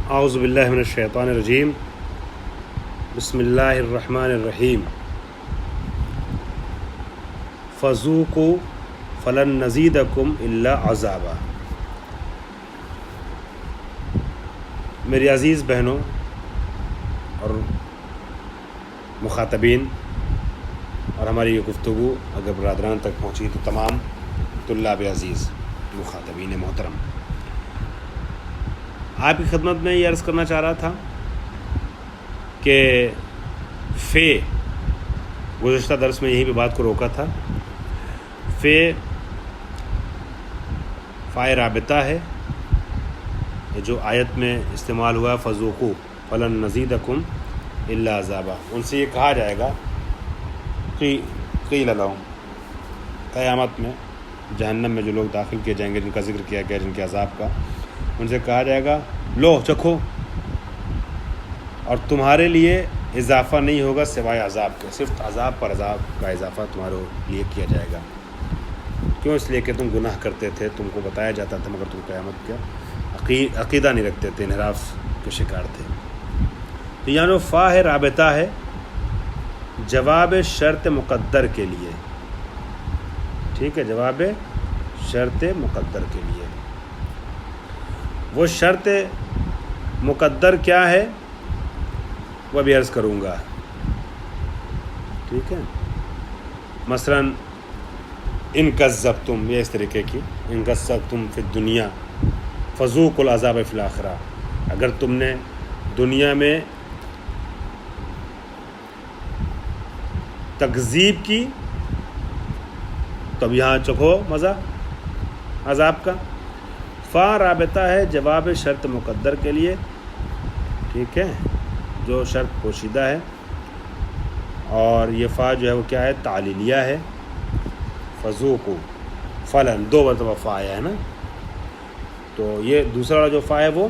اعوذ باللہ من الشیطان الرجیم بسم اللہ الرحمن الرحیم فذوقوا فلن نزیدکم الا عذابا۔ میری عزیز بہنوں اور مخاطبین اور ہماری یہ گفتگو اگر برادران تک پہنچی تو تمام طلاب عزیز مخاطبین محترم، آپ کی خدمت میں یہ عرض کرنا چاہ رہا تھا کہ گزشتہ درس میں یہی پہ بات کو روکا تھا۔ فائے رابطہ ہے جو آیت میں استعمال ہوا فذوقوا فلن نزیدکم الا عذابا، ان سے یہ کہا جائے گا قیل لہم، قیامت میں جہنم میں جو لوگ داخل کیے جائیں گے جن کا ذکر کیا گیا جن کے عذاب کا، ان سے کہا جائے گا لو چکھو، اور تمہارے لیے اضافہ نہیں ہوگا سوائے عذاب کے، صرف عذاب پر عذاب کا اضافہ تمہارے لیے کیا جائے گا۔ کیوں؟ اس لیے کہ تم گناہ کرتے تھے، تم کو بتایا جاتا تھا مگر تم قیامت کا عقیدہ نہیں رکھتے تھے، انحراف کے شکار تھے۔ تو یعنی فا ہے رابطہ ہے جواب شرط مقدر کے لیے، ٹھیک ہے، جواب شرط مقدر کے لیے۔ وہ شرط مقدر کیا ہے وہ بھی عرض کروں گا، ٹھیک ہے۔ مثلا ان کذبتم، یہ اس طریقے کی، ان کذبتم فی الدنیا فذوقوا العذاب فی الآخرہ، اگر تم نے دنیا میں تکذیب کی تو اب یہاں چکھو مزہ عذاب کا۔ فا رابطہ ہے جواب شرط مقدر کے لیے، ٹھیک ہے، جو شرط پوشیدہ ہے، اور یہ فا جو ہے وہ کیا ہے؟ تعلیلیہ ہے۔ فذوقوا فلن، دو مرتبہ فا آیا ہے نا، تو یہ دوسرا والا جو فا ہے وہ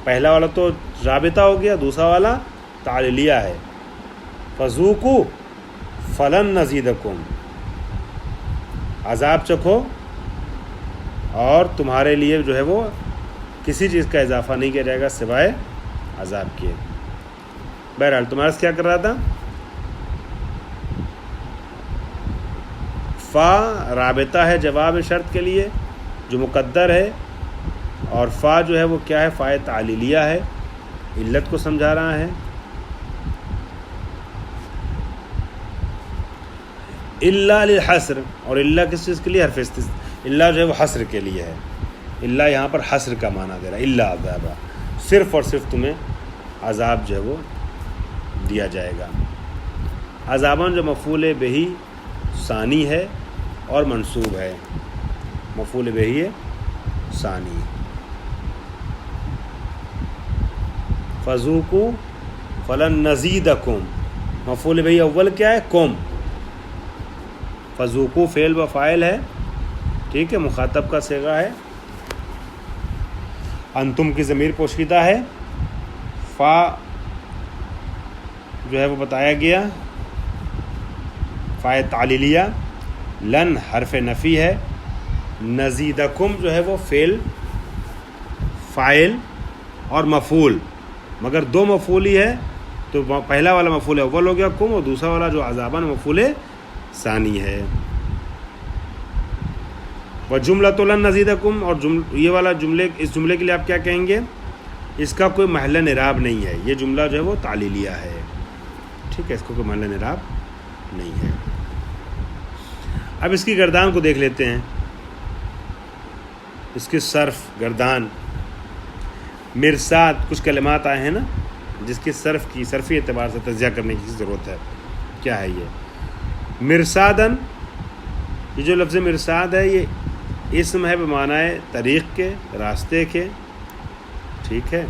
پہلا والا تو رابطہ ہو گیا، دوسرا والا تعلیلیہ ہے۔ فذوقوا فلن نزیدکم، عذاب چکھو اور تمہارے لیے جو ہے وہ کسی چیز کا اضافہ نہیں کیا جائے گا سوائے عذاب کے۔ بہرحال تمہارا کیا کر رہا تھا؟ فا رابطہ ہے جواب شرط کے لیے جو مقدر ہے، اور فا جو ہے وہ کیا ہے؟ فائے تعلیلیہ ہے، علت کو سمجھا رہا ہے۔ الا للحصر، اور الا کس چیز کے لیے؟ حرف الا جو ہے وہ حصر کے لیے ہے، الا یہاں پر حصر کا معنی دے رہا ہے، الا عذابا، صرف اور صرف تمہیں عذاب جو ہے وہ دیا جائے گا۔ عذاباً جو مفعول بہی ثانی ہے اور منصوب ہے، مفعول بہی ثانی۔ فذوقوا فلن نزیدکم، مفعول بہی اول کیا ہے؟ قوم۔ فذوقوا فعل و فاعل ہے، ٹھیک ہے، مخاطب کا صیغہ ہے، انتم کی ضمیر پوشیدہ ہے، فا جو ہے وہ بتایا گیا فائے تعلیلیہ، لن حرف نفی ہے، نزیدکم جو ہے وہ فعل فاعل اور مفعول، مگر دو مفعول ہی ہے، تو پہلا والا مفعول اول ہو گیا کم، اور دوسرا والا جو عذاباً مفعول ثانی ہے۔ وجملۃ لن نزیدکم، اور یہ والا اس جملے کے لیے آپ کیا کہیں گے؟ اس کا کوئی محل اعراب نہیں ہے، یہ جملہ جو ہے وہ تعلیلیہ ہے، ٹھیک ہے، اس کو کوئی محل اعراب نہیں ہے۔ اب اس کی گردان کو دیکھ لیتے ہیں، اس کی صرف گردان، مرصاد، کچھ کلمات آئے ہیں نا جس کی صرفی اعتبار سے تجزیہ کرنے کی ضرورت ہے۔ کیا ہے یہ؟ مرصادن، یہ جو لفظ مرصاد ہے یہ اسم ہے بمعنی طریق کے، راستے کے، ٹھیک ہے،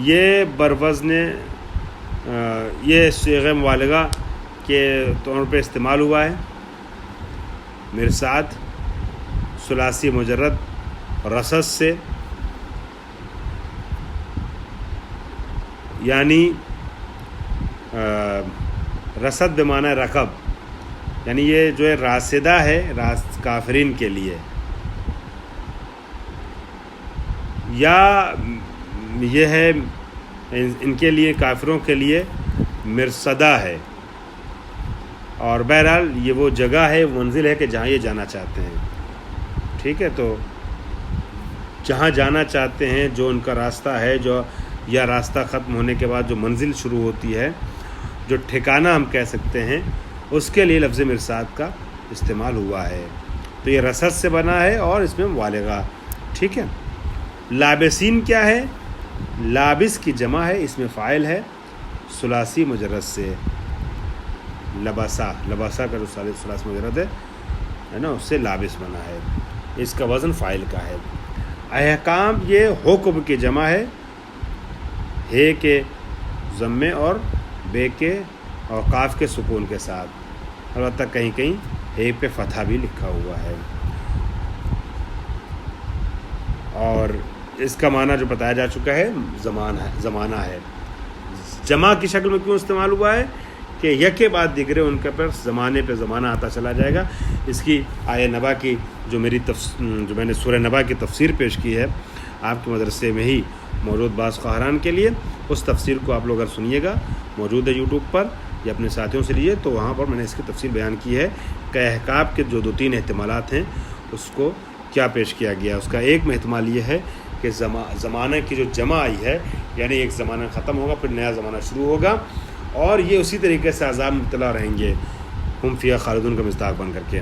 یہ بروزن یہ صیغہ مبالغہ کے طور پہ استعمال ہوا ہے۔ مرصاد ثلاثی مجرد رصد سے، یعنی رصد بمعنی رقب، یعنی یہ جو ہے راسدہ ہے کافرین کے لیے، یا یہ ہے ان کے لیے کافروں کے لیے مرصدہ ہے، اور بہرحال یہ وہ جگہ ہے، منزل ہے کہ جہاں یہ جانا چاہتے ہیں. ٹھیک ہے، تو جہاں جانا چاہتے ہیں جو ان کا راستہ ہے، جو یا راستہ ختم ہونے کے بعد جو منزل شروع ہوتی ہے، جو ٹھکانہ ہم کہہ سکتے ہیں، اس کے لیے لفظ مرصاد کا استعمال ہوا ہے. تو یہ رصد سے بنا ہے اور اس میں مبالغہ. ٹھیک ہے. لابسین کیا ہے؟ لابس کی جمع ہے، اس میں فاعل ہے ثلاثی مجرد سے، لباسا کا جو ثلاثی مجرد ہے نا، اس سے لابس بنا ہے. اس کا وزن فاعل کا ہے. احکام یہ حکم کی جمع ہے، ہے کے ضمے اور بے کے اور قاف کے سکون کے ساتھ. البتہ کہیں کہیں ہے پہ فتحہ بھی لکھا ہوا ہے. اور اس کا معنی جو بتایا جا چکا ہے زمانہ ہے. جمع کی شکل میں کیوں استعمال ہوا ہے کہ یک کے بعد دیگرے ان کے پر زمانے پہ زمانہ آتا چلا جائے گا. اس کی آیہ نبا کی جو میں نے سورہ نبا کی تفسیر پیش کی ہے آپ کے مدرسے میں ہی موجود بعض خواہران کے لیے، اس تفسیر کو آپ لوگ اگر سنیے گا، موجود ہے یوٹیوب پر یا اپنے ساتھیوں سے لیجیے، تو وہاں پر میں نے اس کی تفسیر بیان کی ہے کہ احکام کے جو 2-3 احتمالات ہیں اس کو کیا پیش کیا گیا. اس کا ایک احتمال یہ ہے کہ زمانہ کی جو جمع آئی ہے، یعنی ایک زمانہ ختم ہوگا پھر نیا زمانہ شروع ہوگا، اور یہ اسی طریقے سے عذاب میں مبتلا رہیں گے، ہم فیہا خالدون کا مصداق بن کر کے.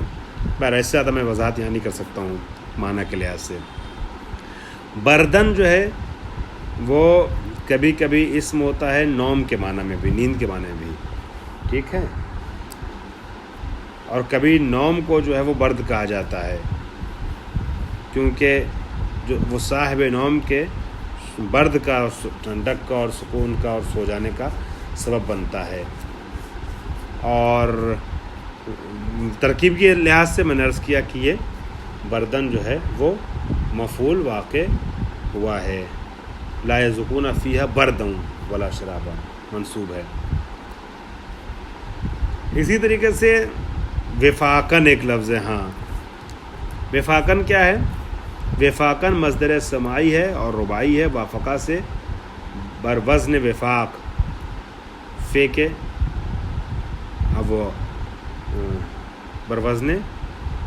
بہر اس سے زیادہ میں وضاحت یہاں نہیں کر سکتا ہوں معنی کے لحاظ سے. بردن جو ہے وہ کبھی کبھی اسم ہوتا ہے نوم کے معنی میں بھی، نیند کے معنی میں بھی. ٹھیک ہے. اور کبھی نوم کو جو ہے وہ برد کہا جاتا ہے، کیونکہ جو وہ صاحب نوم کے برد کا، ٹھنڈک کا اور سکون کا اور سو جانے کا سبب بنتا ہے. اور ترکیب کے لحاظ سے میں نے عرض کیا کہ یہ بردن جو ہے وہ مفعول واقع ہوا ہے. لا یذوقون فیہا بردن ولا شرابا منصوب ہے. اسی طریقے سے وفاقن ایک لفظ ہے. ہاں، وفاقن کیا ہے؟ وفاقن مصدر سماعی ہے اور رباعی ہے، وافقہ سے بر وزن وفاق، فے کے اب وہ بر وزن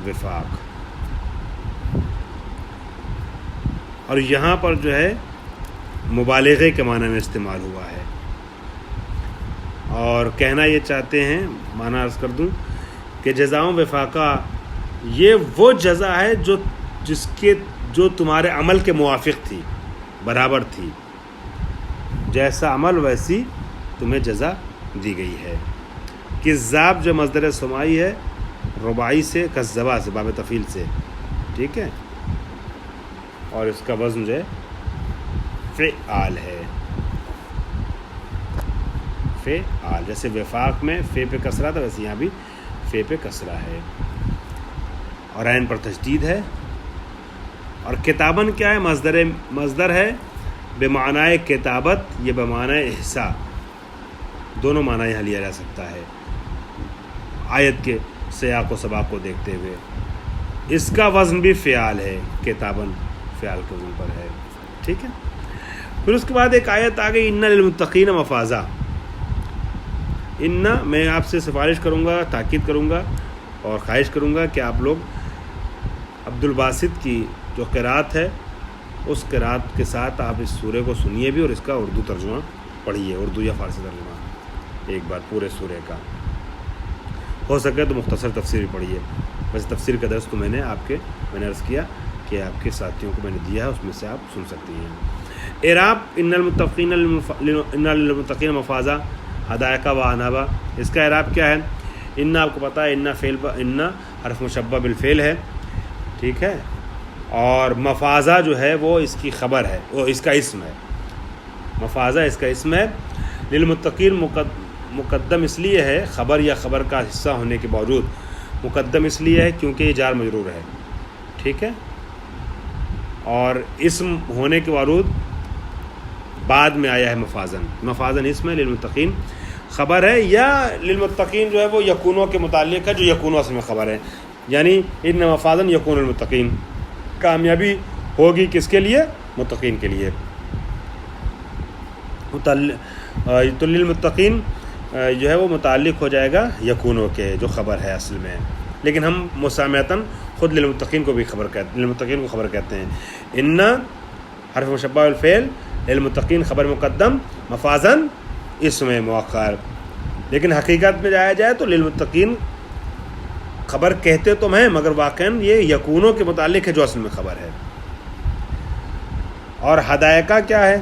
وفاق. اور یہاں پر جو ہے مبالغے کے معنی میں استعمال ہوا ہے. اور کہنا یہ چاہتے ہیں، معنی عرض کر دوں کہ جزاؤں وفاقہ یہ وہ جزا ہے جو تمہارے عمل کے موافق تھی، برابر تھی. جیسا عمل ویسی تمہیں جزا دی گئی ہے. کذاب جو مصدر سماعی ہے رباعی سے، کذبہ سے، باب تفعیل سے. ٹھیک ہے. اور اس کا وزن جو ہے فعال ہے. فعال، جیسے وفاق میں فے پہ کسرہ تھا ویسے یہاں بھی فے پہ کسرہ ہے اور عین پر تشدید ہے. اور کتابن کیا ہے؟ مصدر ہے بمعنی کتابت، یہ بمعنی احساء، دونوں معنی یہاں لیا جا سکتا ہے آیت کے سیاق و سباق کو دیکھتے ہوئے. اس کا وزن بھی فعال ہے، کتابن فعال کے وزن پر ہے. ٹھیک ہے. پھر اس کے بعد ایک آیت آ گئی، ان للمتقین مفازا. ان، میں آپ سے سفارش کروں گا، تاکید کروں گا اور خواہش کروں گا کہ آپ لوگ عبد الباسط کی جو قرات ہے اس قرات کے ساتھ آپ اس سورے کو سنیے بھی، اور اس کا اردو ترجمہ پڑھیے، اردو یا فارسی ترجمہ ایک بار پورے سورے کا. ہو سکے تو مختصر تفسیر بھی پڑھیے. ویسے تفسیر کا درس تو میں نے عرض کیا کہ آپ کے ساتھیوں کو میں نے دیا ہے، اس میں سے آپ سن سکتی ہیں. اعراب ان للمتقین مفازا حدائق و عنابا، اس کا اعراب کیا ہے؟ ان، آپ کو پتہ ہے ان حرف مشبہ بالفعل ہے. ٹھیک ہے. اور مفازہ جو ہے وہ اس کی خبر ہے، وہ اس کا اسم ہے. مفازہ اس کا اسم ہے. للمتقین مقدم اس لیے ہے، خبر یا خبر کا حصہ ہونے کے باوجود مقدم اس لیے ہے کیونکہ یہ جار مجرور ہے. ٹھیک ہے. اور اسم ہونے کے باوجود بعد میں آیا ہے مفازن. مفازن اسم ہے، للمتقین خبر ہے، یا للمتقین جو ہے وہ یکونوں کے متعلق ہے، جو یکونوں اصل میں خبر ہے. یعنی ان مفازن یکون المتقین، کامیابی ہوگی کس کے لیے؟ متقین کے لیے. تو للمتقین جو ہے وہ متعلق ہو جائے گا یکونوں کے جو خبر ہے اصل میں، لیکن ہم مسامعتاً خود للمتقین کو بھی للمتقین کو خبر کہتے ہیں. ان حرف مشبہ الفعل، للمتقین خبر مقدم، مفازن اسم مؤخر. لیکن حقیقت میں جایا جائے تو للمتقین خبر کہتے تو ہیں، مگر واقعاً یہ یکونوں کے متعلق ہے جو اصل میں خبر ہے. اور ہدایقہ کیا ہے؟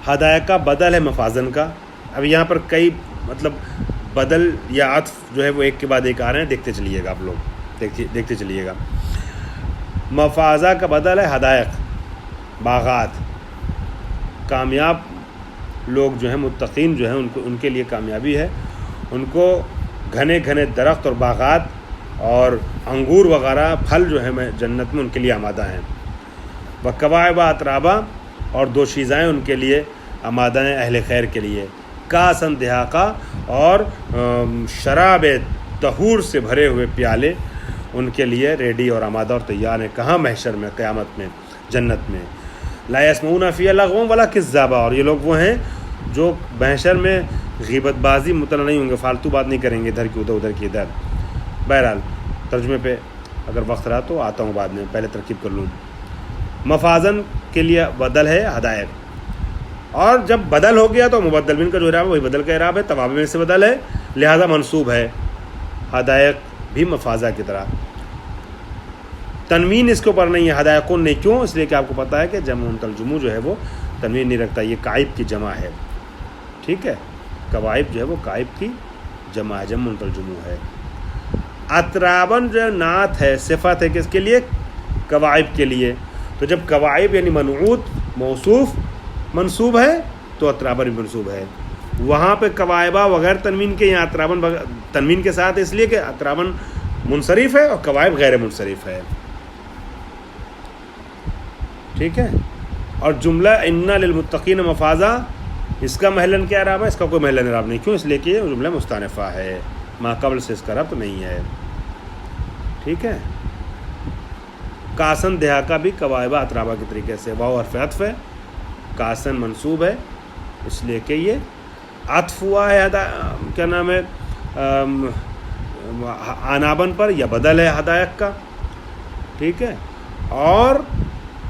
ہدایقہ بدل ہے مفازن کا. اب یہاں پر کئی مطلب بدل یا عطف جو ہے وہ ایک کے بعد ایک آ رہے ہیں، دیکھتے چلیے گا آپ لوگ، دیکھتے چلیے گا. مفازہ کا بدل ہے حدائق، باغات. کامیاب لوگ جو ہیں متقین جو ہیں ان کے لیے کامیابی ہے، ان کو گھنے گھنے درخت اور باغات اور انگور وغیرہ پھل جو ہیں جنت میں ان کے لیے آمادہ ہیں. وکواعب اترابا، اور دوشیزائیں ان کے لیے آمادہ ہیں اہل خیر کے لیے. کاسن دہاقہ، اور شراب طہور سے بھرے ہوئے پیالے ان کے لیے ریڈی اور آمادہ اور تیار ہیں. کہاں؟ محشر میں، قیامت میں، جنت میں. لا یسمعون فیہا لغوا ولا کذابا، اور یہ لوگ وہ ہیں جو محشر میں غیبت بازی مطلع نہیں ہوں گے، فالتو بات نہیں کریں گے ادھر کی ادھر ادھر کی ادھر. بہرحال ترجمے پہ اگر وقت رہا تو آتا ہوں بعد میں، پہلے ترکیب کر لوں. مفازن کے لیے بدل ہے ہدایت، اور جب بدل ہو گیا تو مبدل من کا جو اعراب ہے وہی بدل کا اعراب ہے، توابع میں سے بدل ہے لہذا منصوب ہے. ہدایت بھی مفازہ کی طرح. تنوین اس کے اوپر نہیں ہے ہدایقون نہیں. کیوں؟ اس لیے کہ آپ کو پتہ ہے کہ جمع الجموع جو ہے وہ تنوین نہیں رکھتا، یہ قائب کی جمع ہے. ٹھیک ہے، قوائب جو ہے وہ قائب کی جمع ہے، جمع الجموع ہے. اترابن جو نعت ہے، صفت ہے کس کے لیے؟ قوائب کے لیے. تو جب قوائب یعنی منعوت موصوف منصوب ہے تو اترابن بھی منصوب ہے. وہاں پہ قوائبہ وغیر تنوین کے، یہاں اترابن تنوین کے ساتھ، اس لیے کہ اترابن منصرف ہے اور قوائب غیر منصرف ہے. ٹھیک ہے. اور جملہ ان للمتقین مفازہ، اس کا محلن کیا اعراب ہے؟ اس کا کوئی محلن اعراب نہیں. کیوں؟ اس لیے کہ یہ جملہ مستانفہ ہے، ما قبل سے اس کا ربط نہیں ہے. ٹھیک ہے. کاسن دہاقہ بھی قوائبہ اترابہ کے طریقے سے. واو حرف عطف ہے، کاسن منصوب ہے اس لیے کہ یہ عطف ہوا ہے کیا نام ہے آنابن پر، یا بدل ہے ہدایق کا. ٹھیک ہے. اور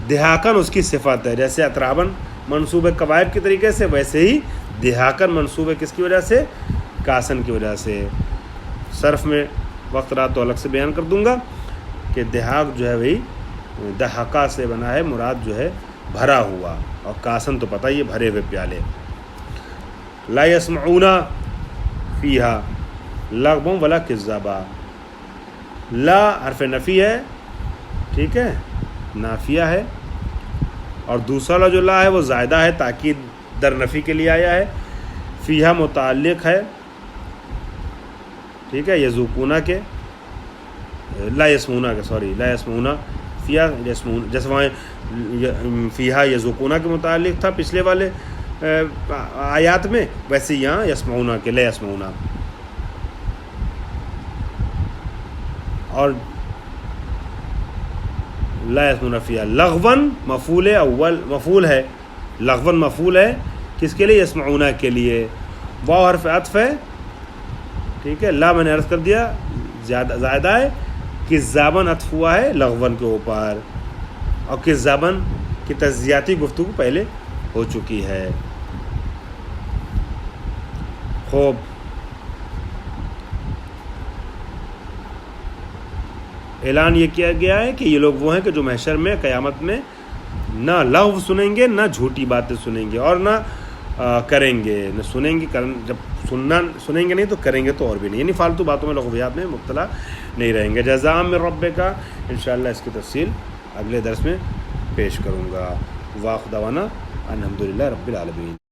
دہاقن اس کی صفت ہے، جیسے اترابن منصوب ہے قوائب کے طریقے سے، ویسے ہی دہاقن منصوب ہے کس کی وجہ سے؟ کاسن کی وجہ سے. صرف میں وقت رہا تو الگ سے بیان کر دوں گا کہ دہاق جو ہے وہی دہاقہ سے بنا ہے، مراد جو ہے بھرا ہوا، اور کاسن تو پتہ یہ بھرے ہوئے پیالے. لا یسمعون فیہا لغوا ولا کذابا. لا حرف نفی ہے، ٹھیک ہے، نافیہ ہے. اور دوسرا جو لا ہے وہ زائدہ ہے، تاکید در نفی کے لیے آیا ہے. فیہا متعلق ہے، ٹھیک ہے، یذوقون کے، لا یسمعون کے، سوری، لا یسمعون فیہا یسمعون، جیسے وہاں فیہا یذوقون کے متعلق تھا پچھلے والے آیات میں، ویسے یہاں یسمعون کے، لا یسمعون. اور لا یسمعون فیہا لغون مفعول اول، مفعول ہے، لغون مفعول ہے کس کے لیے؟ یسمعون کے لیے. واو حرف عطف ہے، ٹھیک ہے. لا میں نے عرض کر دیا زائدہ ہے، کذابن عطف ہوا ہے لغون کے اوپر، اور کذابن کی تجزیاتی گفتگو پہلے ہو چکی ہے. خوب، اعلان یہ کیا گیا ہے کہ یہ لوگ وہ ہیں کہ جو محشر میں قیامت میں نہ لغو سنیں گے، نہ جھوٹی باتیں سنیں گے، اور نہ کریں گے. نہ سنیں گے، جب سنیں گے نہیں تو کریں گے تو اور بھی نہیں، یعنی فالتو باتوں میں لغویات میں مبتلا نہیں رہیں گے. جزاء من ربک، انشاءاللہ اس کی تفصیل اگلے درس میں پیش کروں گا. واخر دعوانا الحمدللہ رب العالمین.